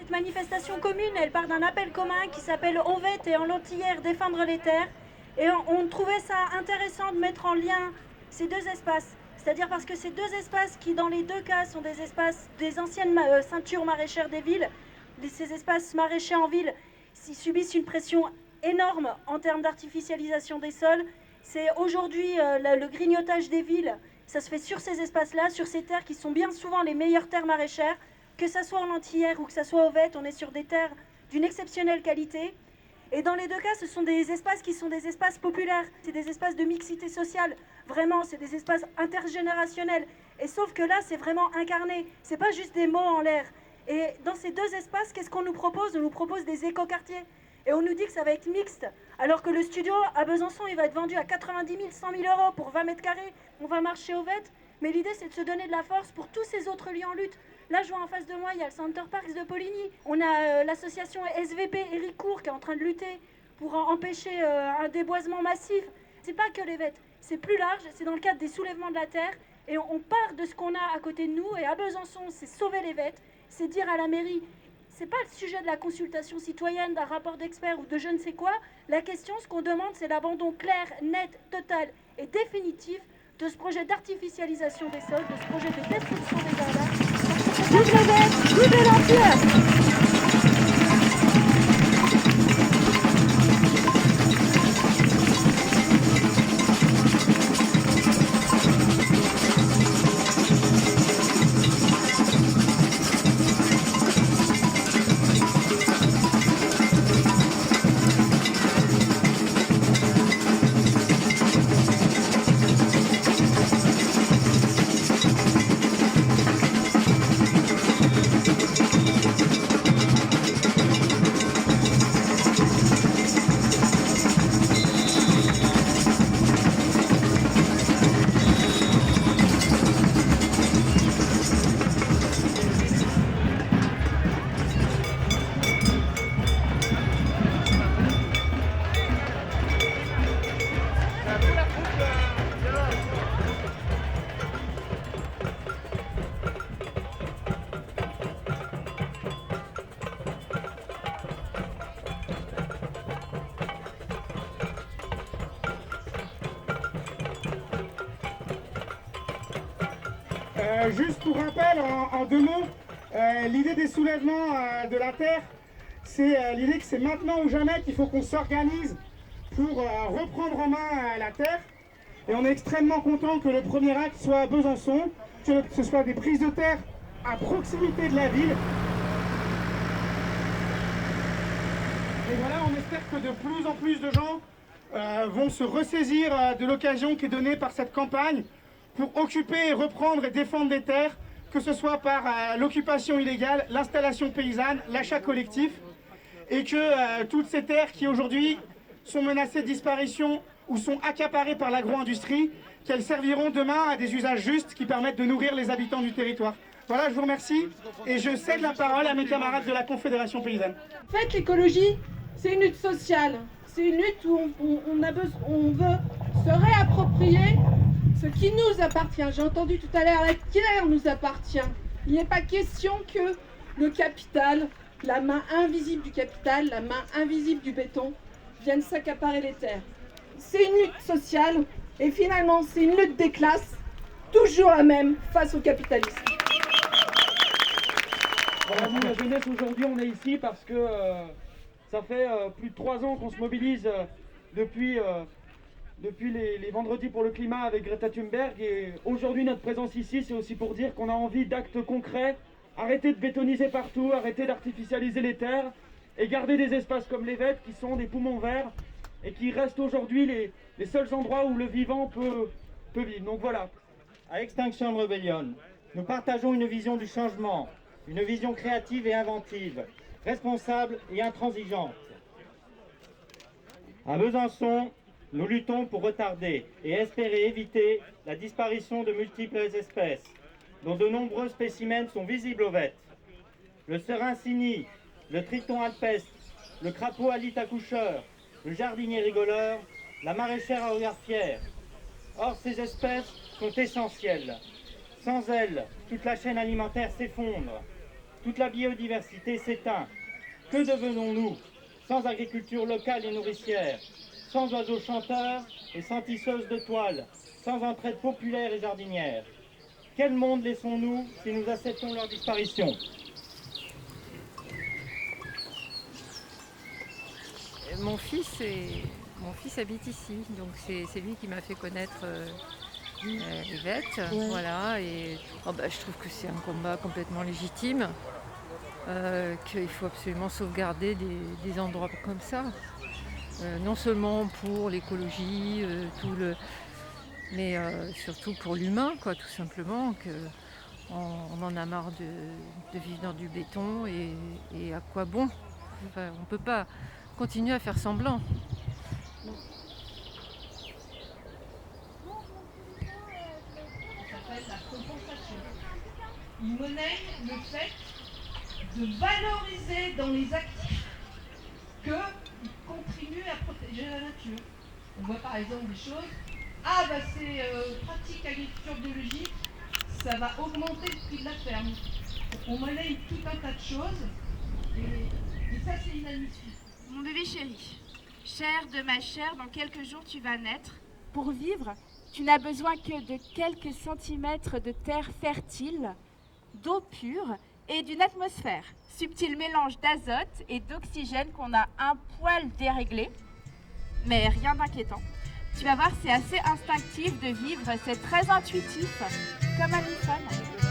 cette manifestation commune, elle part d'un appel commun qui s'appelle Ovette et en Antillère défendre les terres. Et on trouvait ça intéressant de mettre en lien ces deux espaces. C'est-à-dire parce que ces deux espaces qui, dans les deux cas, sont des espaces des anciennes ceintures maraîchères des villes, ces espaces maraîchers en ville, ils subissent une pression énorme en termes d'artificialisation des sols. C'est aujourd'hui le grignotage des villes, ça se fait sur ces espaces-là, sur ces terres qui sont bien souvent les meilleures terres maraîchères, que ça soit en Antillère ou que ça soit au Vette, on est sur des terres d'une exceptionnelle qualité. Et dans les deux cas, ce sont des espaces qui sont des espaces populaires, c'est des espaces de mixité sociale, vraiment, c'est des espaces intergénérationnels. Et sauf que là, c'est vraiment incarné, c'est pas juste des mots en l'air. Et dans ces deux espaces, qu'est-ce qu'on nous propose? On nous propose des écoquartiers. Et on nous dit que ça va être mixte, alors que le studio à Besançon, il va être vendu à 90 000, 100 000 euros pour 20 mètres carrés. On va marcher au Vette, mais l'idée, c'est de se donner de la force pour tous ces autres lieux en lutte. Là, je vois en face de moi, il y a le Center Parks de Poligny. On a l'association SVP Éric Court qui est en train de lutter pour empêcher un déboisement massif. C'est pas que les Vettes, c'est plus large, c'est dans le cadre des soulèvements de la terre. Et on part de ce qu'on a à côté de nous. Et à Besançon, c'est sauver les Vettes, c'est dire à la mairie, c'est pas le sujet de la consultation citoyenne, d'un rapport d'experts ou de je ne sais quoi. La question, ce qu'on demande, c'est l'abandon clair, net, total et définitif de ce projet d'artificialisation des sols, de ce projet de destruction des jardins. Vive les Vettes, vive l'Empire! Juste pour rappel, en deux mots, l'idée des soulèvements de la terre, c'est l'idée que c'est maintenant ou jamais qu'il faut qu'on s'organise pour reprendre en main la terre. Et on est extrêmement content que le premier acte soit à Besançon, que ce soit des prises de terre à proximité de la ville. Et voilà, on espère que de plus en plus de gens vont se ressaisir de l'occasion qui est donnée par cette campagne pour occuper, reprendre et défendre des terres, que ce soit par l'occupation illégale, l'installation paysanne, l'achat collectif, et que toutes ces terres qui aujourd'hui sont menacées de disparition ou sont accaparées par l'agro-industrie, qu'elles serviront demain à des usages justes qui permettent de nourrir les habitants du territoire. Voilà, je vous remercie et je cède la parole à mes camarades de la Confédération paysanne. En fait, l'écologie, c'est une lutte sociale. C'est une lutte où on veut se réapproprier ce qui nous appartient. J'ai entendu tout à l'heure, la terre nous appartient. Il n'est pas question que le capital, la main invisible du capital, la main invisible du béton, viennent s'accaparer les terres. C'est une lutte sociale et finalement c'est une lutte des classes, toujours la même face au capitalisme. Voilà, nous, la jeunesse, aujourd'hui, on est ici parce que ça fait plus de 3 ans qu'on se mobilise depuis les vendredis pour le climat avec Greta Thunberg. Et aujourd'hui, notre présence ici, c'est aussi pour dire qu'on a envie d'actes concrets. Arrêter de bétoniser partout, arrêter d'artificialiser les terres et garder des espaces comme les Vettes qui sont des poumons verts et qui restent aujourd'hui les seuls endroits où le vivant peut vivre. Donc voilà. À Extinction Rebellion, nous partageons une vision du changement, une vision créative et inventive, responsable et intransigeante. À Besançon, nous luttons pour retarder et espérer éviter la disparition de multiples espèces, dont de nombreux spécimens sont visibles aux Vettes. Le serin cynie, le triton alpestre, le crapaud alite accoucheur, le jardinier rigoleur, la maraîchère à regard fier. Or, ces espèces sont essentielles. Sans elles, toute la chaîne alimentaire s'effondre. toute la biodiversité s'éteint. Que devenons-nous sans agriculture locale et nourricière, sans oiseaux chanteurs et sans tisseuses de toile, sans entraide populaire et jardinière? Quel monde laissons-nous si nous acceptons leur disparition? Mon fils habite ici, donc c'est lui qui m'a fait connaître Yvette. Voilà, et je trouve que c'est un combat complètement légitime, qu'il faut absolument sauvegarder des endroits comme ça. Non seulement pour l'écologie, mais surtout pour l'humain, quoi, tout simplement. On en a marre de vivre dans du béton et à quoi bon? Enfin, on ne peut pas continuer à faire semblant. Ça s'appelle la compensation. Il monnaie le fait de valoriser dans les actifs qu'ils contribuent à protéger la nature. On voit par exemple des choses, c'est pratique agriculture biologique, ça va augmenter le prix de la ferme. On monnaie tout un tas de choses et ça c'est inadmissible. Mon bébé chéri, chair de ma chair, dans quelques jours tu vas naître. Pour vivre, tu n'as besoin que de quelques centimètres de terre fertile, d'eau pure et d'une atmosphère. Subtil mélange d'azote et d'oxygène qu'on a un poil déréglé, mais rien d'inquiétant. Tu vas voir, c'est assez instinctif de vivre, c'est très intuitif, comme un iPhone.